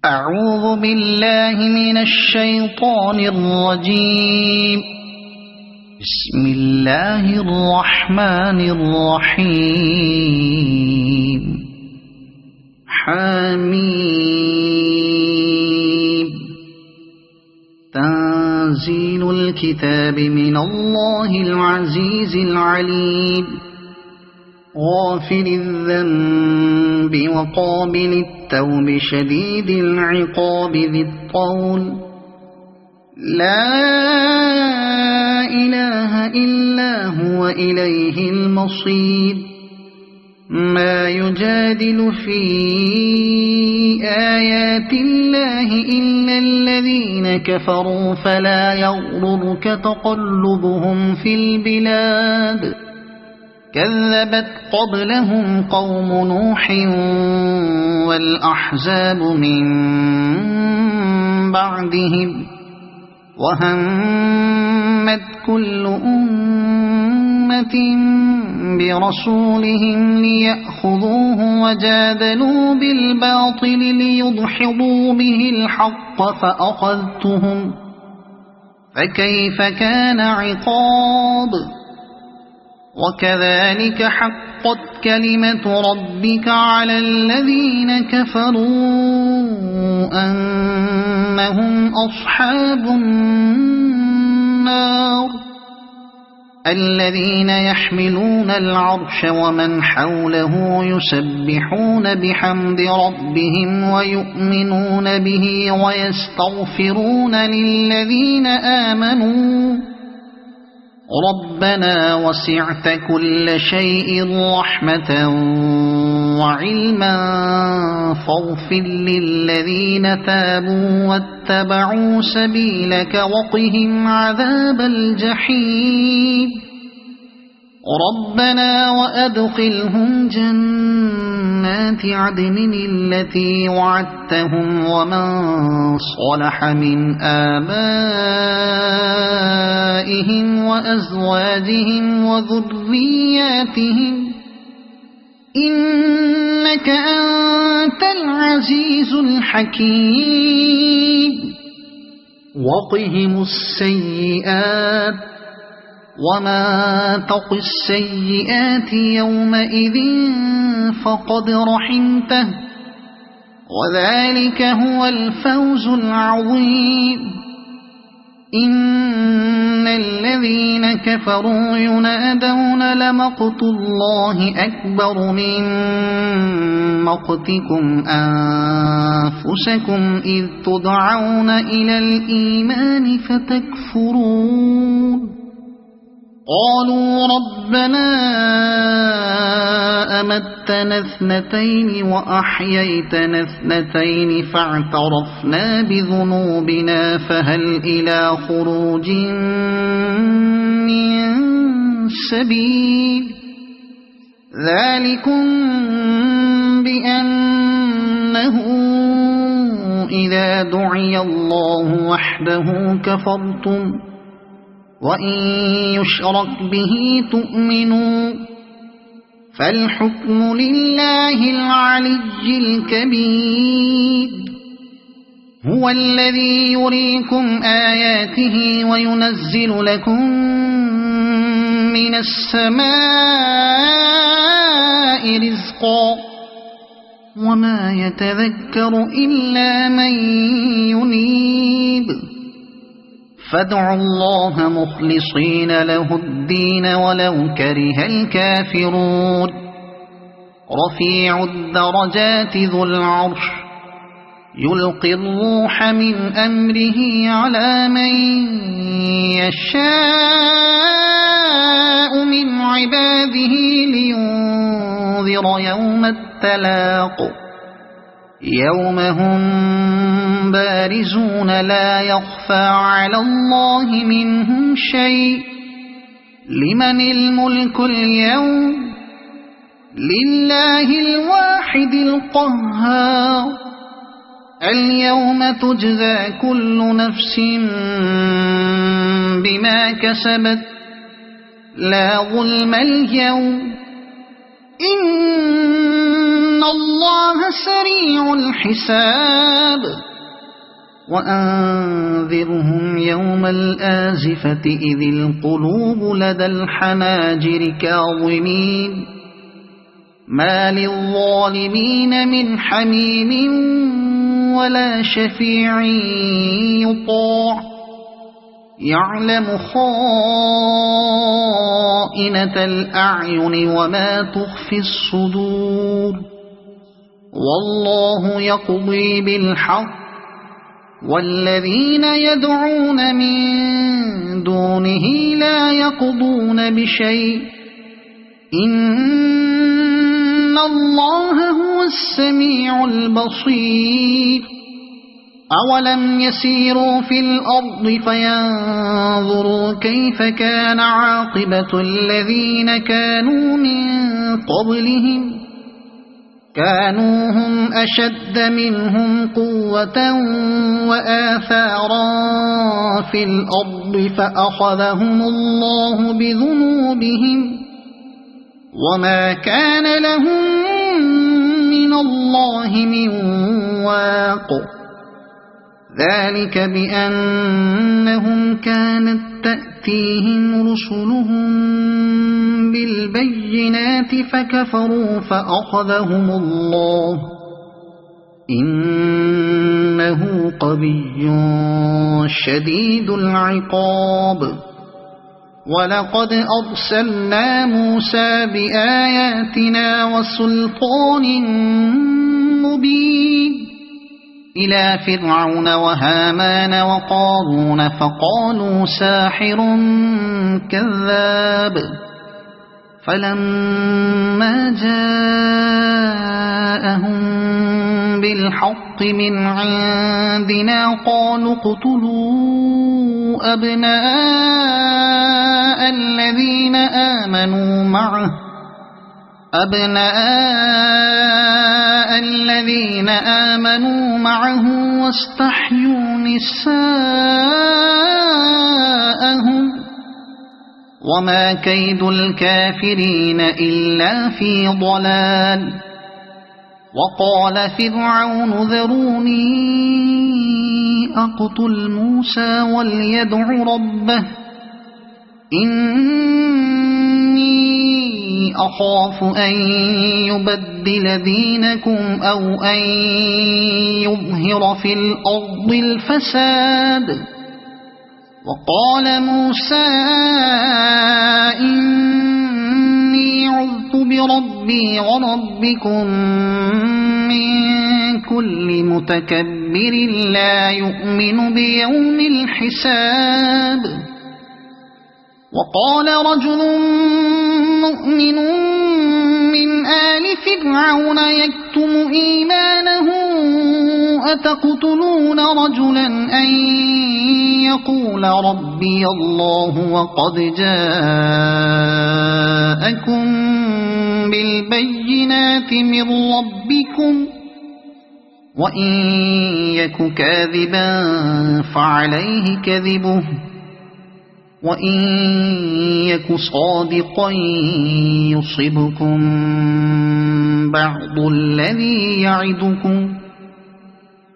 أعوذ بالله من الشيطان الرجيم. بسم الله الرحمن الرحيم. حميم. تنزيل الكتاب من الله العزيز العليم. غافر الذنب وقابل التوب شديد العقاب ذي الطول. لا إله إلا هو إليه المصير. ما يجادل في آيات الله إلا الذين كفروا فلا يغررك تقلبهم في البلاد. كذبت قبلهم قوم نوح والأحزاب من بعدهم. وهمت كل أمة برسولهم ليأخذوه وجادلوا بالباطل ليدحضوا به الحق فأخذتهم فكيف كان عقاب. وكذلك حقت كلمة ربك على الذين كفروا أنهم أصحاب النار. الذين يحملون العرش ومن حوله يسبحون بحمد ربهم ويؤمنون به ويستغفرون للذين آمنوا ربنا وسعت كل شيء رحمة وعلما فاغفر للذين تابوا واتبعوا سبيلك وقهم عذاب الجحيم. ربنا وأدخلهم جنات عدن التي وعدتهم ومن صلح من آبائهم وأزواجهم وذرياتهم إنك أنت العزيز الحكيم. وقهم السيئات وما تق السيئات يومئذ فقد رحمته وذلك هو الفوز العظيم. إن الذين كفروا ينادون لمقت الله أكبر من مقتكم أنفسكم إذ تدعون إلى الإيمان فتكفرون. قالوا ربنا أمتنا اثنتين وأحييتنا اثنتين فاعترفنا بذنوبنا فهل إلى خروج من سبيل. ذلكم بأنه إذا دعي الله وحده كفرتم وإن يشرك به تؤمنوا فالحكم لله العلي الكبير. هو الذي يريكم آياته وينزل لكم من السماء رزقا وما يتذكر إلا من ينيب. فادعوا الله مخلصين له الدين ولو كره الكافرون. رفيع الدرجات ذو العرش يلقي الروح من أمره على من يشاء من عباده لينذر يوم التلاق. يوم هم بارزون لا يخفى على الله منهم شيء. لمن الملك اليوم؟ لله الواحد القهار. اليوم تجزى كل نفس بما كسبت لا ظلم اليوم إن الله سريع الحساب وأنذرهم يوم الآزفة إذ القلوب لدى الحناجر كاظمين ما للظالمين من حميم ولا شفيع يطاع يعلم خائنة الأعين وما تخفي الصدور والله يقضي بالحق والذين يدعون من دونه لا يقضون بشيء إن الله هو السميع البصير أولم يسيروا في الأرض فينظروا كيف كان عاقبة الذين كانوا من قبلهم كانوا هم أشد منهم قوة وآثارا في الأرض فأخذهم الله بذنوبهم وما كان لهم من الله من واق ذلك بأنهم كانت تأتيهم رسلهم بالبينات فكفروا فأخذهم الله إنه قوي شديد العقاب ولقد أرسلنا موسى بآياتنا وسلطان مبين إلى فرعون وهامان وقارون فقالوا ساحر كذاب فلما جاءهم بالحق من عندنا قالوا اقتلوا أبناء الذين آمنوا معه واستحيوا نساءهم وما كيد الكافرين إلا في ضلال وقال فرعون ذروني أقتل موسى وليدع ربه إني أخاف أن يبدل دينكم أو أن يظهر في الأرض الفساد وقال موسى إني عذت بربي وربكم من كل متكبر لا يؤمن بيوم الحساب وقال رجل مؤمن من آل فرعون يكتم إيمانه أتقتلون رجلا أن يقول ربي الله وقد جاءكم بالبينات من ربكم وإن يك كاذبا فعليه كذبه وإن يك صادقا يصبكم بعض الذي يعدكم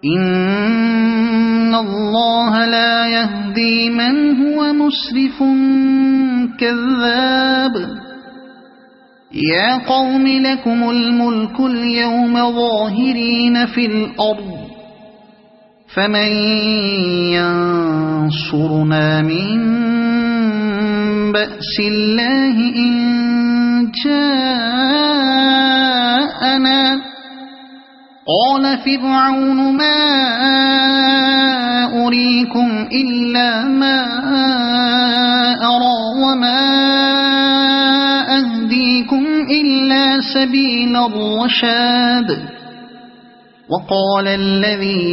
إن الله لا يهدي من هو مسرف كذاب يا قوم لكم الملك اليوم ظاهرين في الأرض فمن ينصرنا من بأس الله إن جاءنا قال فرعون ما أريكم إلا ما أرى وما أهديكم إلا سبيل الرشاد وقال الذي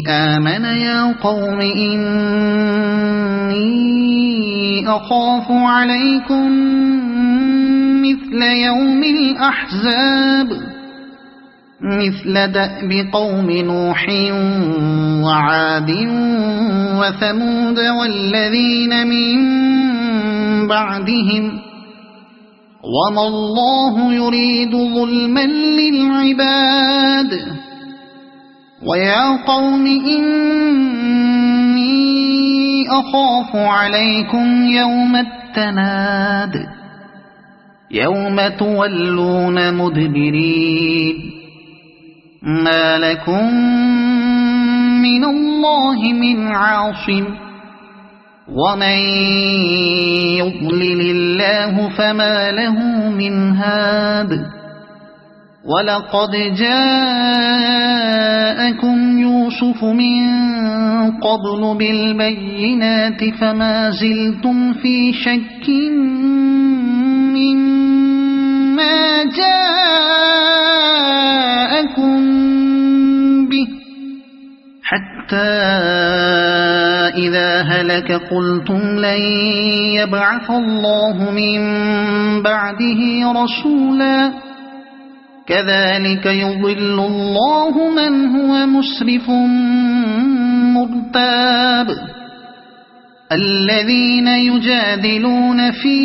آمن يا قوم إني أخاف عليكم مثل يوم الأحزاب مثل دأب قوم نوح وعاد وثمود والذين من بعدهم وما الله يريد ظلما للعباد ويا قوم إني أخاف عليكم يوم التناد يوم تولون مدبرين ما لكم من الله من عاصم ومن يضلل الله فما له من هاد ولقد جاءكم يوسف من قبل بالبينات فما زلتم في شك مما جاءكم به حتى إذا هلك قلتم لن يبعث الله من بعده رسولا كذلك يضل الله من هو مسرف مرتاب الذين يجادلون في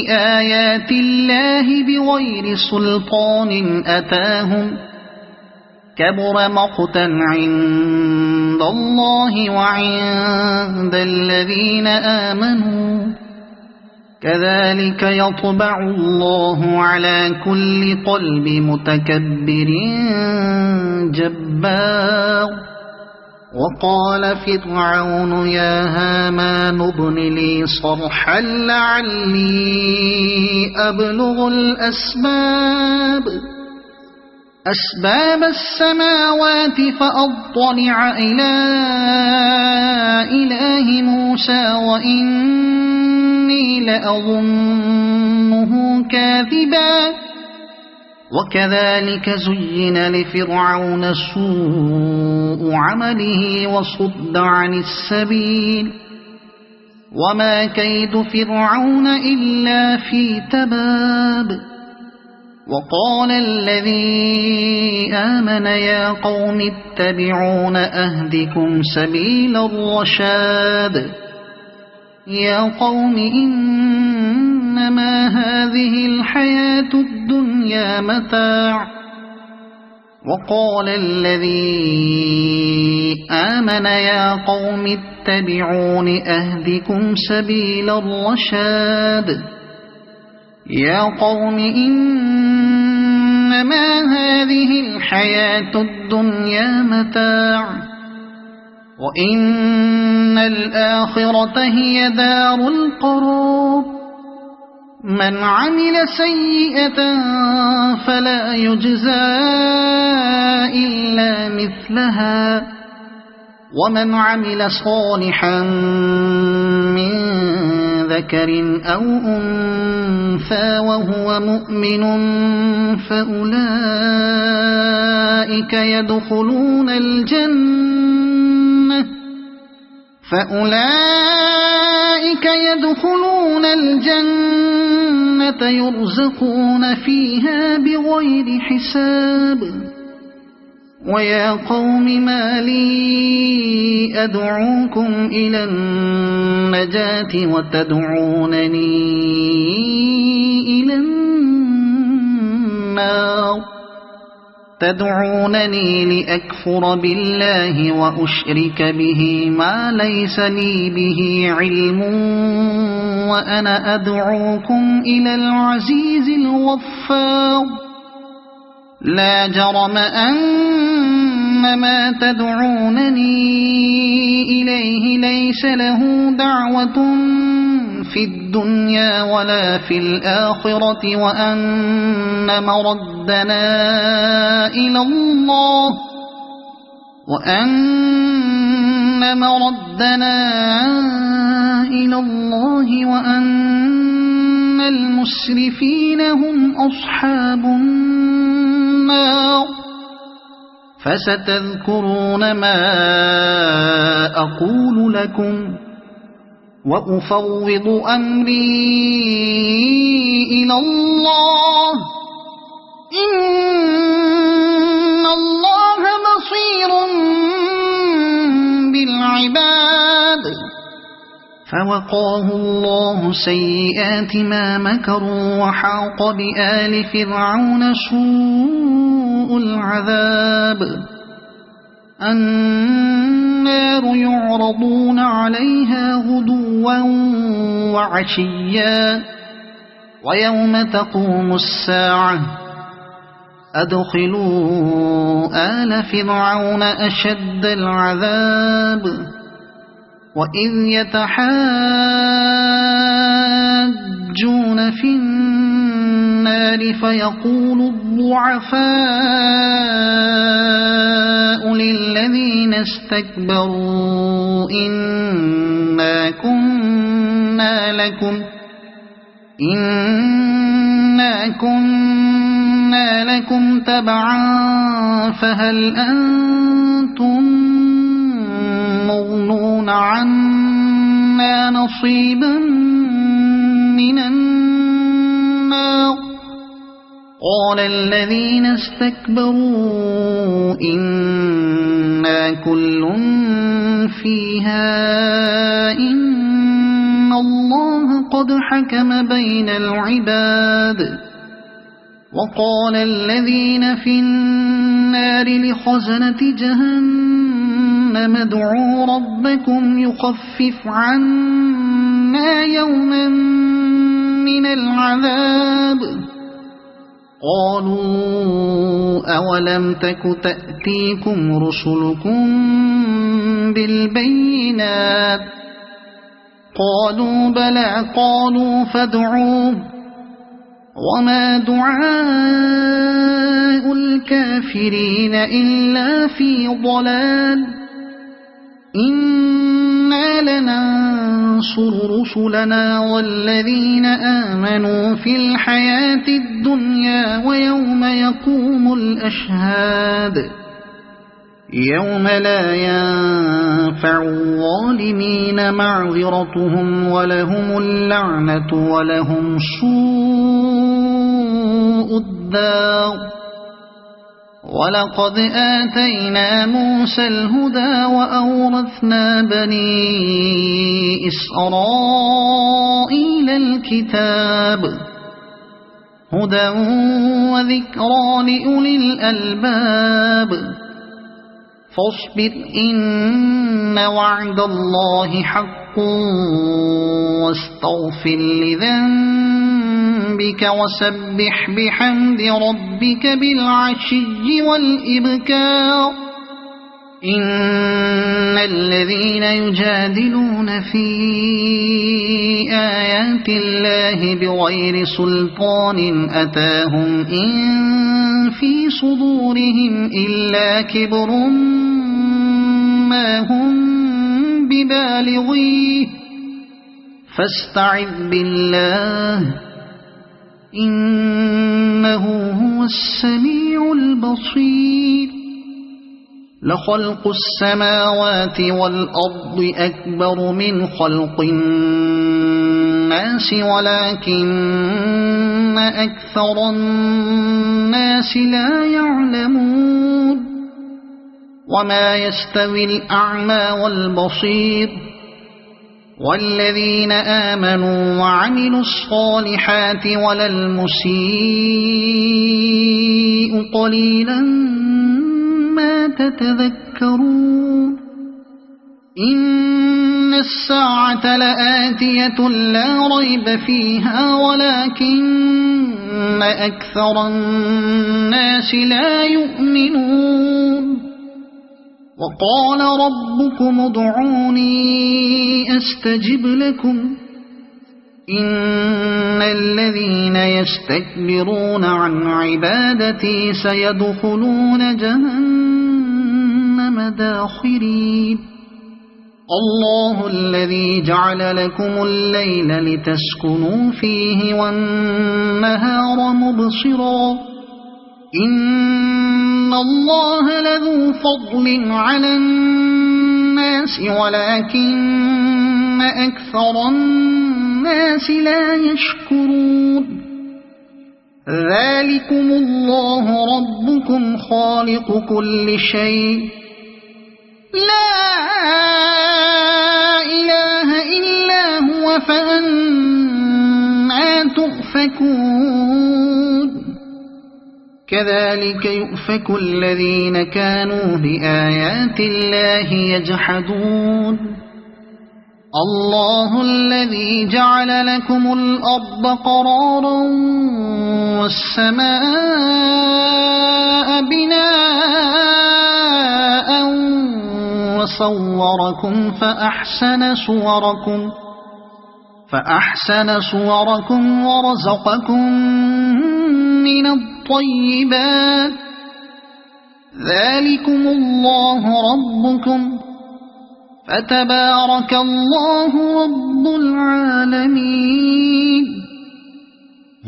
آيات الله بغير سلطان أتاهم كبر مقتا عند الله وعند الذين آمنوا كذلك يطبع الله على كل قلب متكبر جبار وقال فرعون يا هامان ابن لي صرحا لعلي أبلغ أسباب السماوات فأطلع إلى إله موسى وإني لأظنه كاذبا وكذلك زين لفرعون سوء عمله وصد عن السبيل وما كيد فرعون إلا في تباب وقال الذي آمن يا قوم اتبعون أهدكم سبيل الرشاد يا قوم إنما هذه الحياة الدنيا متاع وقال الذي آمن يا قوم اتبعون أهدكم سبيل الرشاد يا قوم إنما هذه الحياة الدنيا متاع وإن الآخرة هي دار القرار من عمل سيئة فلا يجزى إلا مثلها ومن عمل صالحا من ذكر أو أنثى وهو مؤمن فأولئك يدخلون الجنة يرزقون فيها بغير حساب ويا قوم ما لي أدعوكم إلى النجاة وتدعونني إلى النار تدعونني لأكفر بالله وأشرك به ما ليس لي به علم وأنا أدعوكم إلى العزيز الغفار لا جرم أن ما تدعونني إليه ليس له دعوة في الدنيا ولا في الآخرة وأن مردنا إلى الله وأن المسرفين هم أصحاب النار فستذكرون ما أقول لكم وأفوض أمري إلى الله إن الله بصير بالعباد فوقاه الله سيئات ما مكروا وحاق بآل فرعون سوء العذاب النار يعرضون عليها غدوا وعشيا ويوم تقوم الساعة أدخلوا آل فرعون أشد العذاب وإذ يتحاجون في النار فيقول الضعفاء للذين استكبروا إنا كنا لكم تبعا فهل أنتم مغنون عنا نصيبا من النار قال الذين استكبروا إنا كل فيها إن الله قد حكم بين العباد وقال الذين في النار لخزنة جهنم ادعوا ربكم يخفف عنا يوما من العذاب قالوا أولم تك تأتيكم رسلكم بالبينات قالوا بلى قالوا فادعوه وما دعاء الكافرين إلا في ضلال إنا لننصر رسلنا والذين آمنوا في الحياة الدنيا ويوم يقوم الأشهاد يوم لا ينفع الظالمين معذرتهم ولهم اللعنة ولهم سوء الدار ولقد آتينا موسى الهدى وأورثنا بني إسرائيل الكتاب هدى وذكرى لأولي الألباب فاصبر إن وعد الله حق واستغفر لذنبك وسبح بحمد ربك بالعشي والإبكار إن الذين يجادلون في آيات الله بغير سلطان أتاهم إن في صدورهم إلا كبر ما هم ببالغيه فاستعذ بالله إنه هو السميع البصير لخلق السماوات والأرض أكبر من خلق الناس ولكن أكثر الناس لا يعلمون وما يستوي الأعمى والبصير والذين آمنوا وعملوا الصالحات ولا المسيء قليلا ما تتذكرون إن الساعة لآتية لا ريب فيها ولكن أكثر الناس لا يؤمنون وقال ربكم ادعوني أستجب لكم إن الذين يستكبرون عن عبادتي سيدخلون جهنم داخرين الله الذي جعل لكم الليل لتسكنوا فيه والنهار مبصرا إن الله لذو فضل على الناس ولكن أكثر الناس لا يشكرون ذلكم الله ربكم خالق كل شيء لا إله إلا كذلك يؤفك الذين كانوا بآيات الله يجحدون الله الذي جعل لكم الأرض قرارا والسماء بناء وصوركم فأحسن صوركم ورزقكم من الطيبات ذلكم الله ربكم فتبارك الله رب العالمين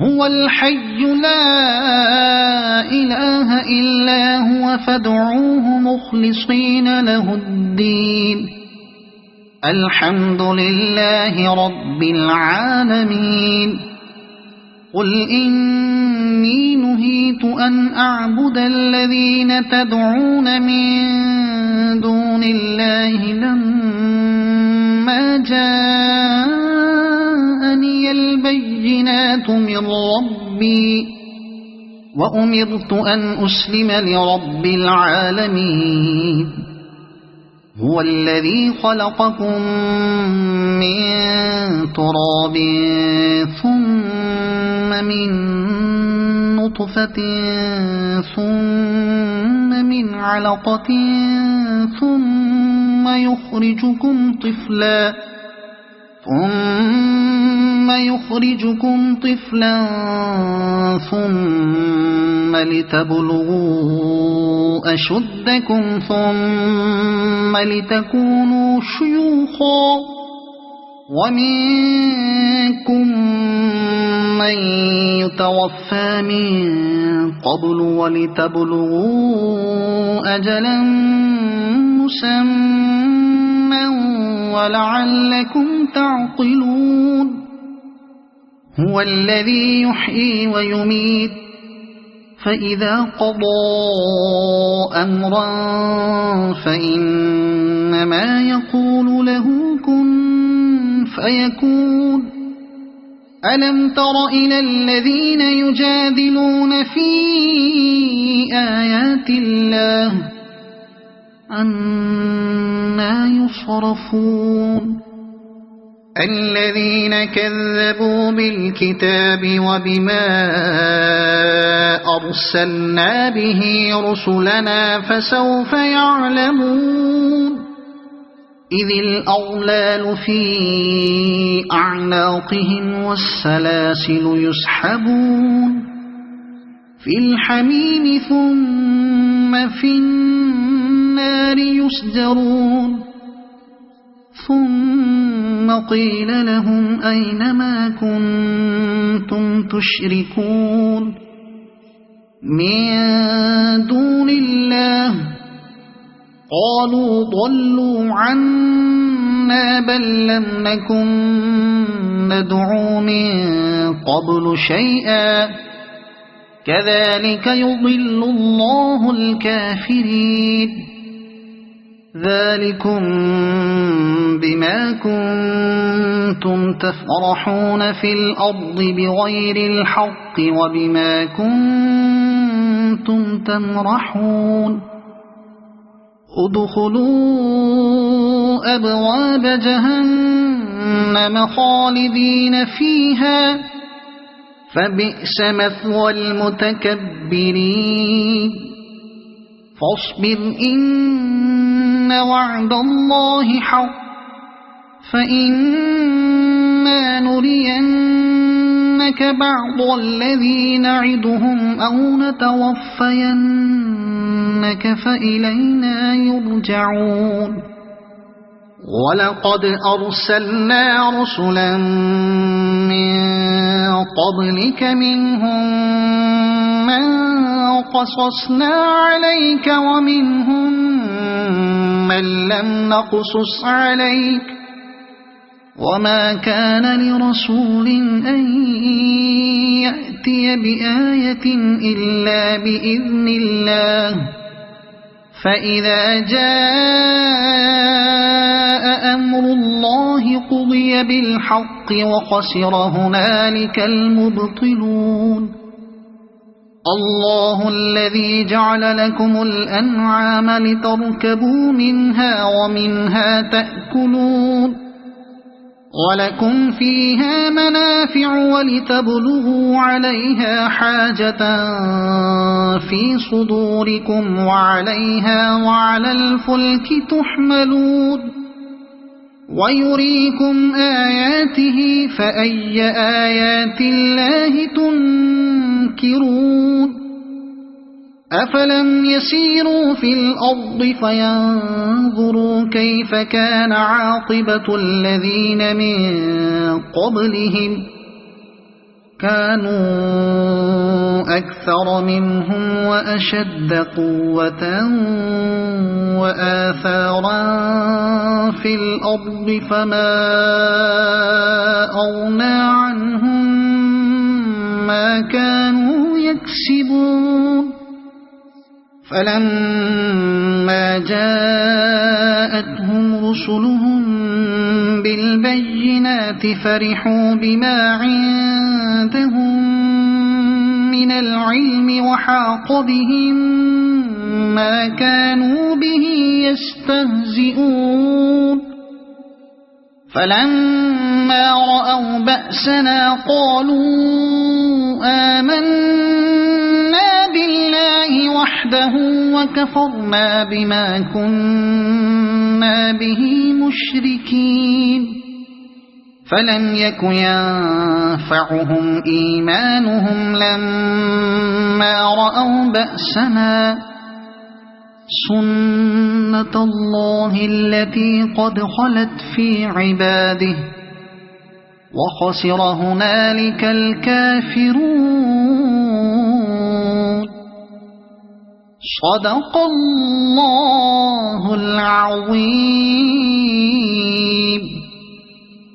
هو الحي لا إله إلا هو فادعوه مخلصين له الدين الحمد لله رب العالمين قل إني نهيت أن أعبد الذين تدعون من دون الله لما جاءني البينات من ربي وأمرت أن أسلم لرب العالمين هو الذي خلقكم من تراب ثم من نطفة ثم من علقة ثم يخرجكم طفلا ثم لتبلغوا أشدكم ثم لتكونوا شيوخا ومنكم من يتوفى من قبل ولتبلغوا أجلا مسمى ولعلكم تعقلون هو الذي يحيي ويميت فإذا قضى أمرا فإنما يقول له كن فيكون ألم تر إلى الذين يجادلون في آيات الله أنى يصرفون الذين كذبوا بالكتاب وبما أرسلنا به رسلنا فسوف يعلمون إذ الأغلال في أعناقهم والسلاسل يسحبون في الحميم ثم في النار يسجرون ثم قيل لهم أين ما كنتم تشركون من دون الله قالوا ضلوا عنا بل لم نكن ندعو من قبل شيئا كذلك يضل الله الكافرين ذلكم بما كنتم تفرحون في الأرض بغير الحق وبما كنتم تمرحون ادخلوا أبواب جهنم خالدين فيها فبئس مثوى المتكبرين فاصبر إن وعد الله حق فإما نرينك بعض الذي نعدهم أو نتوفينك فإلينا يرجعون ولقد أرسلنا رسلا من قبلك منهم من قصصنا عليك ومنهم من لم نقصص عليك وما كان لرسول أن يأتي بآية إلا بإذن الله فإذا جاء أمر الله قضي بالحق وخسر هنالك المبطلون الله الذي جعل لكم الأنعام لتركبوا منها ومنها تأكلون ولكم فيها منافع ولتبلغوا عليها حاجة في صدوركم وعليها وعلى الفلك تحملون ويريكم آياته فأي آيات الله تنكرون أفلم يسيروا في الأرض فينظروا كيف كان عاقبة الذين من قبلهم كانوا أكثر منهم وأشد قوة وآثارا في الأرض فما أغنى عنهم ما كانوا يكسبون فلما جاءتهم رسلهم بالبينات فرحوا بما عندهم من العلم وحاق بهم ما كانوا به يستهزئون فلما رأوا بأسنا قالوا آمنا بالله وحده وكفرنا بما كنا به مشركين فلم يك ينفعهم إيمانهم لما رأوا بأسنا سنة الله التي قد خلت في عباده وخسر هنالك الكافرون صدق الله العظيم.